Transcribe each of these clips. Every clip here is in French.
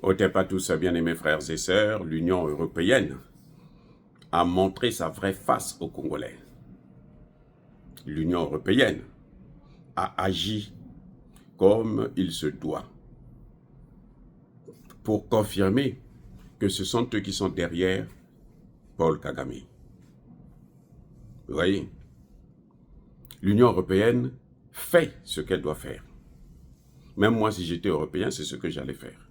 Ôtez pas tous, bien-aimés frères et sœurs, l'Union européenne a montré sa vraie face aux Congolais. L'Union européenne a agi comme il se doit pour confirmer que ce sont eux qui sont derrière Paul Kagame. Vous voyez, l'Union européenne fait ce qu'elle doit faire. Même moi, si j'étais européen, c'est ce que j'allais faire.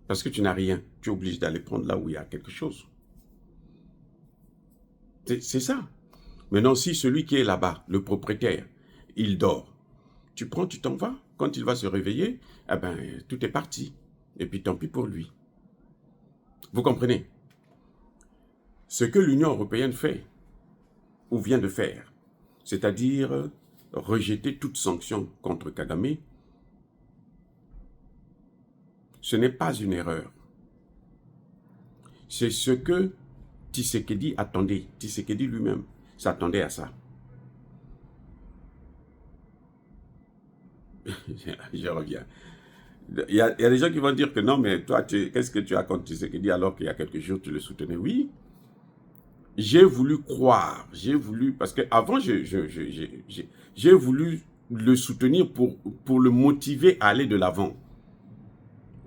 Parce que tu n'as rien, tu es obligé d'aller prendre là où il y a quelque chose. C'est ça. Maintenant, si celui qui est là-bas, le propriétaire, il dort, tu prends, tu t'en vas. Quand il va se réveiller, eh ben, tout est parti. Et puis tant pis pour lui. Vous comprenez? Ce que l'Union européenne fait, ou vient de faire, c'est-à-dire rejeter toute sanction contre Kagame, ce n'est pas une erreur. C'est ce que Tshisekedi attendait. Tshisekedi lui-même s'attendait à ça. Je reviens. Il y a des gens qui vont dire que non, mais toi, qu'est-ce que tu as contre Tshisekedi alors qu'il y a quelques jours, tu le soutenais? Oui, j'ai voulu croire, j'ai voulu, parce qu'avant, j'ai voulu le soutenir pour le motiver à aller de l'avant.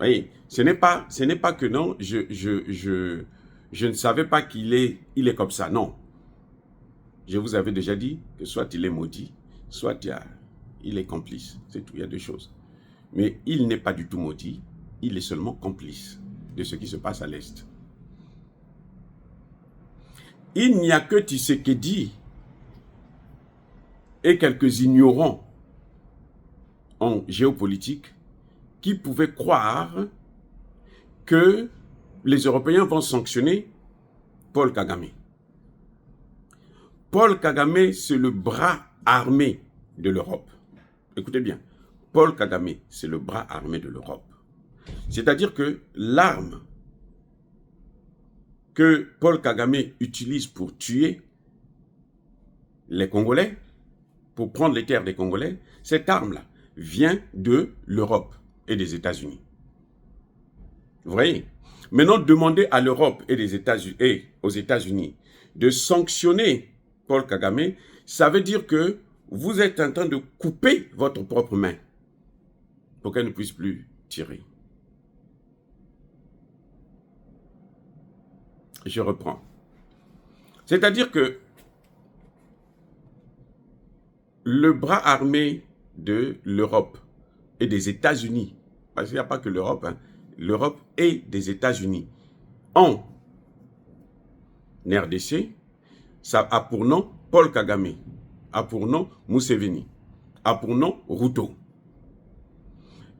Oui, ce n'est pas que non, je ne savais pas qu'il est, il est comme ça, non. Je vous avais déjà dit que soit il est maudit, soit il est complice, c'est tout, il y a deux choses. Mais il n'est pas du tout maudit, il est seulement complice de ce qui se passe à l'Est. Il n'y a que Tshisekedi et quelques ignorants en géopolitique qui pouvaient croire que les Européens vont sanctionner Paul Kagame. Paul Kagame, c'est le bras armé de l'Europe. Écoutez bien, Paul Kagame, c'est le bras armé de l'Europe. C'est-à-dire que l'arme que Paul Kagame utilise pour tuer les Congolais, pour prendre les terres des Congolais, cette arme-là vient de l'Europe et des États-Unis. Vous voyez? Maintenant, demander à l'Europe et aux États-Unis de sanctionner Paul Kagame, ça veut dire que vous êtes en train de couper votre propre main pour qu'elle ne puisse plus tirer. Je reprends. C'est-à-dire que le bras armé de l'Europe et des États-Unis, parce qu'il n'y a pas que l'Europe, hein, l'Europe et des États-Unis, en RDC, ça a pour nom Paul Kagame, a pour nom Museveni, a pour nom Ruto.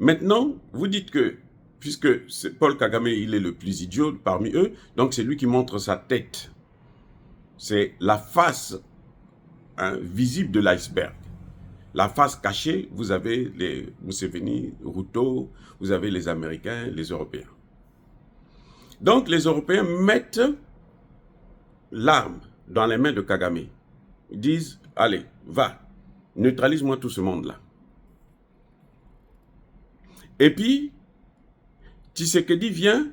Maintenant, vous dites que, puisque Paul Kagame, il est le plus idiot parmi eux, donc c'est lui qui montre sa tête. C'est la face visible de l'iceberg. La face cachée, vous avez les Museveni, Ruto, vous avez les Américains, les Européens. Donc les Européens mettent l'arme dans les mains de Kagame. Ils disent, allez, va, neutralise-moi tout ce monde-là. Et puis, Tshisekedi vient,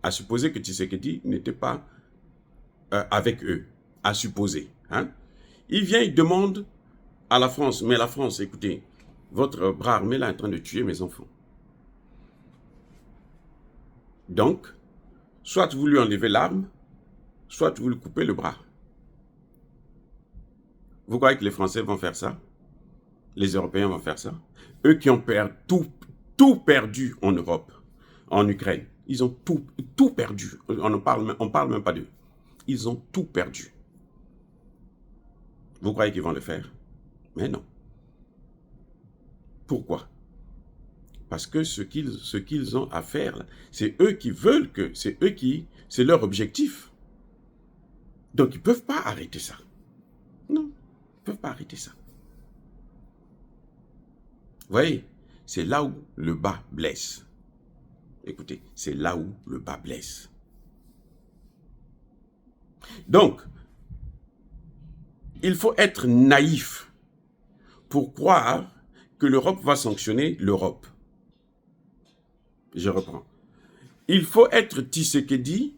à supposer que Tshisekedi n'était pas avec eux, à supposer. Hein? Il vient, il demande à la France, mais la France, écoutez, votre bras armé là est en train de tuer mes enfants. Donc, soit vous lui enlevez l'arme, soit vous lui coupez le bras. Vous croyez que les Français vont faire ça? Les Européens vont faire ça? Eux qui ont tout perdu en Europe, en Ukraine, ils ont tout perdu. On parle même pas d'eux. Ils ont tout perdu. Vous croyez qu'ils vont le faire? Mais non. Pourquoi? Parce que ce qu'ils ont à faire, c'est eux qui veulent que, c'est leur objectif. Donc ils ne peuvent pas arrêter ça. Non, ils ne peuvent pas arrêter ça. Vous voyez, c'est là où le bas blesse. Écoutez, c'est là où le bas blesse. Donc, il faut être naïf pour croire que l'Europe va sanctionner l'Europe. Je reprends. Il faut être Tshisekedi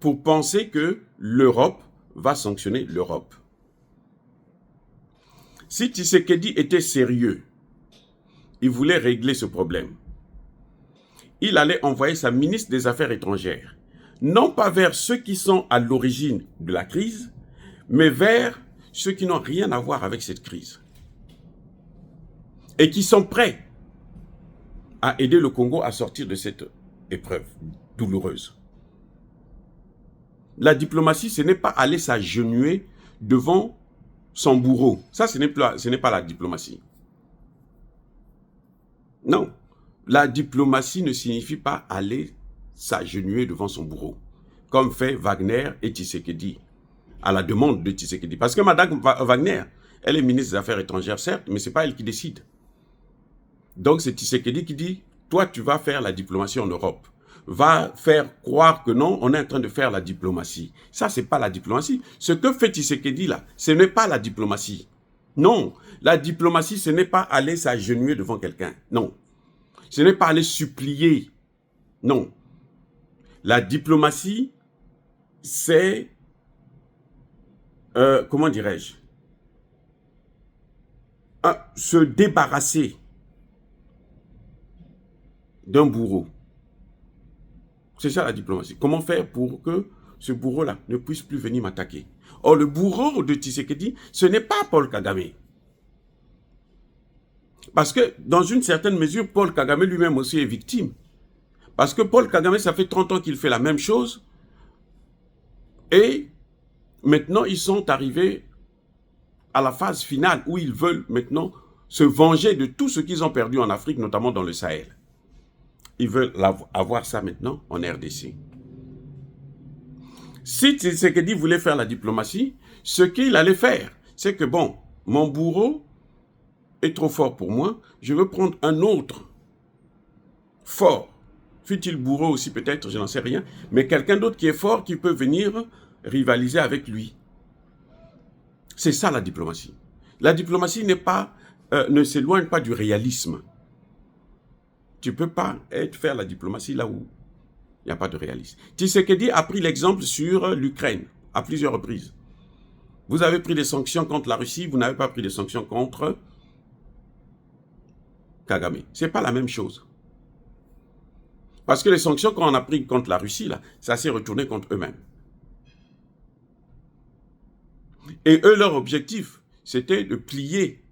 pour penser que l'Europe va sanctionner l'Europe. Si Tshisekedi était sérieux, il voulait régler ce problème, il allait envoyer sa ministre des Affaires étrangères, non pas vers ceux qui sont à l'origine de la crise, mais vers ceux qui n'ont rien à voir avec cette crise et qui sont prêts à aider le Congo à sortir de cette épreuve douloureuse. La diplomatie, ce n'est pas aller s'agenouiller devant son bourreau. Ça, ce n'est pas la diplomatie. Non. La diplomatie ne signifie pas aller s'agenouiller devant son bourreau, comme fait Wagner et Tshisekedi, à la demande de Tshisekedi. Parce que Mme Wagner, elle est ministre des Affaires étrangères, certes, mais ce n'est pas elle qui décide. Donc c'est Tshisekedi qui dit, toi tu vas faire la diplomatie en Europe. Va faire croire que non, on est en train de faire la diplomatie. Ça, c'est pas la diplomatie. Ce que fait Tshisekedi là, ce n'est pas la diplomatie. Non, la diplomatie, ce n'est pas aller s'agenouiller devant quelqu'un. Non. Ce n'est pas aller supplier. Non. La diplomatie, c'est, comment dirais-je, se débarrasser d'un bourreau. C'est ça la diplomatie. Comment faire pour que ce bourreau-là ne puisse plus venir m'attaquer? Or, le bourreau de Tshisekedi, ce n'est pas Paul Kagame. Parce que, dans une certaine mesure, Paul Kagame lui-même aussi est victime. Parce que Paul Kagame, ça fait 30 ans qu'il fait la même chose. Et maintenant, ils sont arrivés à la phase finale où ils veulent maintenant se venger de tout ce qu'ils ont perdu en Afrique, notamment dans le Sahel. Ils veulent avoir ça maintenant en RDC. Si Tshisekedi voulait faire la diplomatie, ce qu'il allait faire, c'est que bon, mon bourreau est trop fort pour moi, je veux prendre un autre fort. Fut-il bourreau aussi peut-être, je n'en sais rien, mais quelqu'un d'autre qui est fort, qui peut venir rivaliser avec lui. C'est ça la diplomatie. La diplomatie n'est pas, ne s'éloigne pas du réalisme. Tu ne peux pas faire la diplomatie là où il n'y a pas de réalisme. Tshisekedi a pris l'exemple sur l'Ukraine à plusieurs reprises. Vous avez pris des sanctions contre la Russie, vous n'avez pas pris des sanctions contre Kagame. Ce n'est pas la même chose. Parce que les sanctions qu'on a prises contre la Russie, là, ça s'est retourné contre eux-mêmes. Et eux, leur objectif, c'était de plier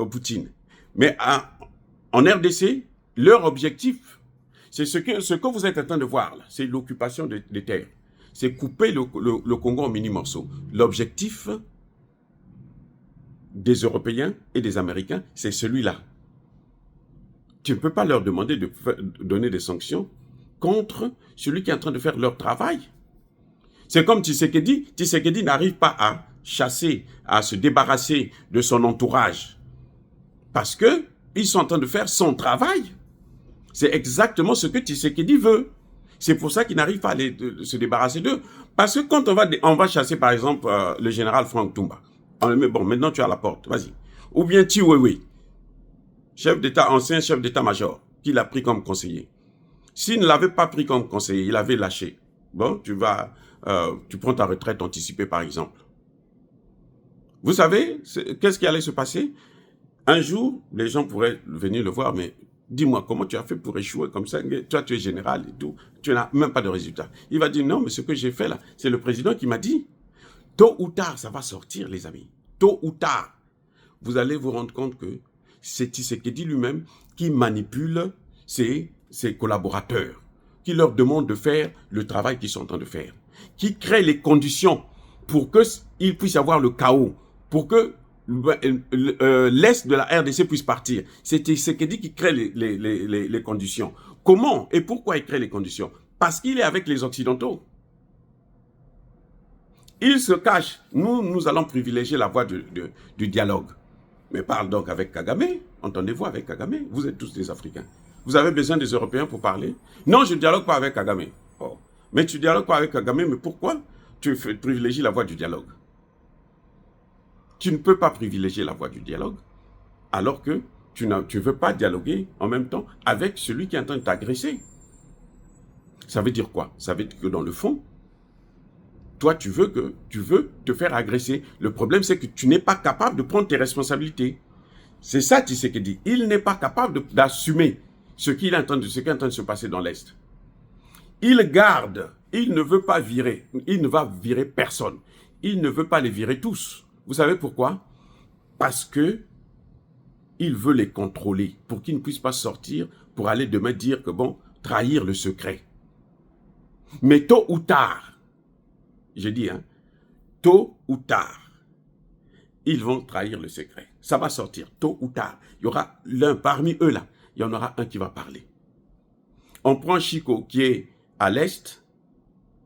Poutine. Mais en RDC, leur objectif, c'est ce que vous êtes en train de voir là, c'est l'occupation des terres. C'est couper le Congo en mini-morceaux. L'objectif des Européens et des Américains, c'est celui-là. Tu ne peux pas leur demander de donner des sanctions contre celui qui est en train de faire leur travail. C'est comme Tshisekedi. Tshisekedi n'arrive pas à chasser, à se débarrasser de son entourage. Parce qu'ils sont en train de faire son travail. C'est exactement ce que Tshisekedi veut. C'est pour ça qu'il n'arrive pas à se débarrasser d'eux. Parce que quand on va chasser, par exemple, le général Franck Toumba, bon, maintenant tu as la porte, vas-y. Ou bien Tiwewe, chef d'État, ancien chef d'État-major, qu'il a pris comme conseiller. S'il ne l'avait pas pris comme conseiller, il avait lâché. Bon, tu prends ta retraite anticipée, par exemple. Vous savez, qu'est-ce qui allait se passer? Un jour, les gens pourraient venir le voir, mais dis-moi, comment tu as fait pour échouer comme ça? Toi, tu es général et tout, tu n'as même pas de résultat. Il va dire, non, mais ce que j'ai fait là, c'est le président qui m'a dit. Tôt ou tard, ça va sortir, les amis. Tôt ou tard, vous allez vous rendre compte que c'est Tshisekedi lui-même qui manipule ses collaborateurs, qui leur demande de faire le travail qu'ils sont en train de faire, qui crée les conditions pour qu'il puisse y avoir le chaos, pour que l'Est de la RDC puisse partir. C'est Tshisekedi qui crée les conditions. Comment et pourquoi il crée les conditions? Parce qu'il est avec les Occidentaux. Il se cache. Nous allons privilégier la voie du dialogue. Mais parle donc avec Kagame. Entendez-vous avec Kagame? Vous êtes tous des Africains. Vous avez besoin des Européens pour parler? Non, je ne dialogue pas avec Kagame. Oh. Mais tu ne dialogues pas avec Kagame, mais pourquoi tu privilégies la voie du dialogue? Tu ne peux pas privilégier la voie du dialogue alors que tu ne veux pas dialoguer en même temps avec celui qui est en train de t'agresser. Ça veut dire quoi? Ça veut dire que dans le fond, toi, tu veux te faire agresser. Le problème, c'est que tu n'es pas capable de prendre tes responsabilités. C'est ça, Tshisekedi. Il n'est pas capable d'assumer ce qui est en train de se passer dans l'Est. Il garde, il ne veut pas virer, il ne va virer personne. Il ne veut pas les virer tous. Vous savez pourquoi? Parce que il veut les contrôler pour qu'ils ne puissent pas sortir pour aller demain dire que bon, trahir le secret. Mais tôt ou tard, j'ai dit, hein, tôt ou tard, ils vont trahir le secret. Ça va sortir, tôt ou tard. Il y aura l'un parmi eux là, il y en aura un qui va parler. On prend Chico qui est à l'Est,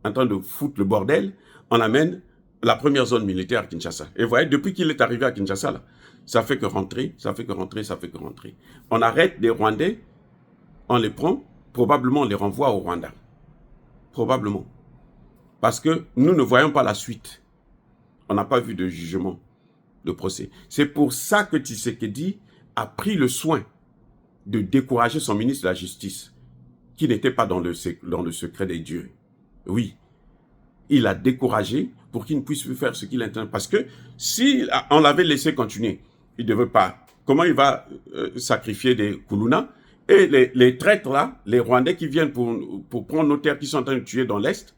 en train de foutre le bordel, on amène la première zone militaire à Kinshasa. Et vous voyez, depuis qu'il est arrivé à Kinshasa, là, ça fait que rentrer, ça fait que rentrer, ça fait que rentrer. On arrête des Rwandais, on les prend, probablement on les renvoie au Rwanda. Probablement. Parce que nous ne voyons pas la suite. On n'a pas vu de jugement, de procès. C'est pour ça que Tshisekedi a pris le soin de décourager son ministre de la Justice, qui n'était pas dans le secret des dieux. Oui, il a découragé pour qu'il ne puisse plus faire ce qu'il intend. Parce que si on l'avait laissé continuer, il ne veut pas. Comment il va sacrifier des Koulouna? Et les traîtres là, les Rwandais qui viennent pour prendre nos terres qui sont en train de tuer dans l'Est,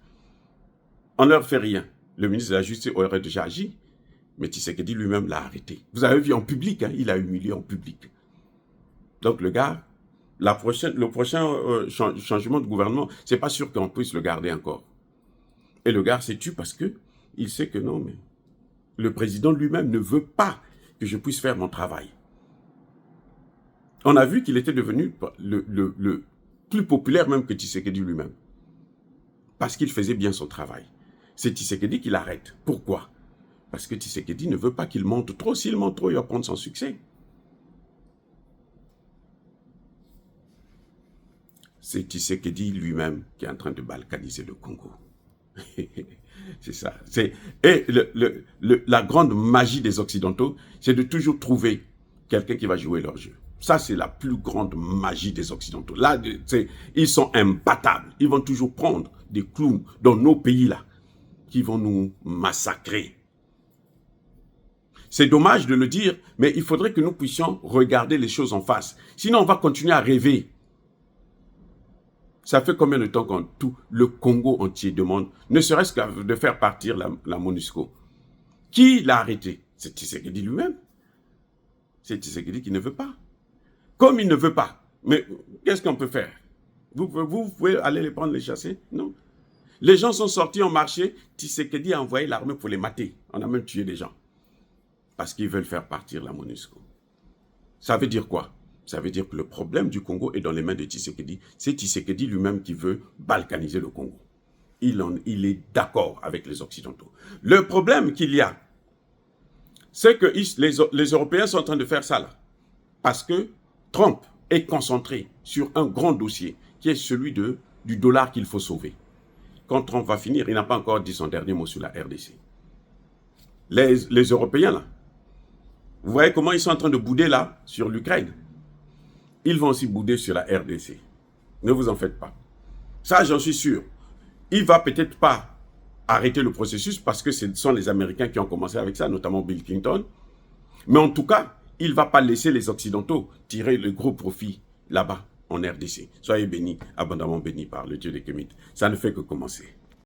on ne leur fait rien. Le ministre de la Justice aurait déjà agi, mais Tshisekedi lui-même l'a arrêté. Vous avez vu en public, hein, il a humilié en public. Donc le gars, le prochain changement de gouvernement, c'est pas sûr qu'on puisse le garder encore. Et le gars s'est tué parce que il sait que non, mais le président lui-même ne veut pas que je puisse faire mon travail. On a vu qu'il était devenu le plus populaire même que Tshisekedi lui-même. Parce qu'il faisait bien son travail. C'est Tshisekedi qui l'arrête. Pourquoi? Parce que Tshisekedi ne veut pas qu'il monte trop. S'il monte trop, il va prendre son succès. C'est Tshisekedi lui-même qui est en train de balkaniser le Congo. C'est ça. Et la grande magie des Occidentaux, c'est de toujours trouver quelqu'un qui va jouer leur jeu. Ça, c'est la plus grande magie des Occidentaux. Là, ils sont imbattables. Ils vont toujours prendre des clowns dans nos pays-là qui vont nous massacrer. C'est dommage de le dire, mais il faudrait que nous puissions regarder les choses en face. Sinon, on va continuer à rêver. Ça fait combien de temps que tout le Congo entier demande, ne serait-ce que de faire partir la MONUSCO? Qui l'a arrêté? C'est Tshisekedi lui-même. C'est Tshisekedi qui ne veut pas. Comme il ne veut pas, mais qu'est-ce qu'on peut faire? Vous pouvez aller les prendre, les chasser? Non. Les gens sont sortis, ont marché. Tshisekedi a envoyé l'armée pour les mater. On a même tué des gens. Parce qu'ils veulent faire partir la MONUSCO. Ça veut dire quoi? Ça veut dire que le problème du Congo est dans les mains de Tshisekedi. C'est Tshisekedi lui-même qui veut balkaniser le Congo. Il est d'accord avec les Occidentaux. Le problème qu'il y a, c'est que les Européens sont en train de faire ça là. Parce que Trump est concentré sur un grand dossier qui est celui du dollar qu'il faut sauver. Quand Trump va finir, il n'a pas encore dit son dernier mot sur la RDC. Les Européens là, vous voyez comment ils sont en train de bouder là sur l'Ukraine. Ils vont aussi bouder sur la RDC. Ne vous en faites pas. Ça, j'en suis sûr. Il ne va peut-être pas arrêter le processus parce que ce sont les Américains qui ont commencé avec ça, notamment Bill Clinton. Mais en tout cas, il ne va pas laisser les Occidentaux tirer le gros profit là-bas, en RDC. Soyez bénis, abondamment bénis par le Dieu des Kémites. Ça ne fait que commencer.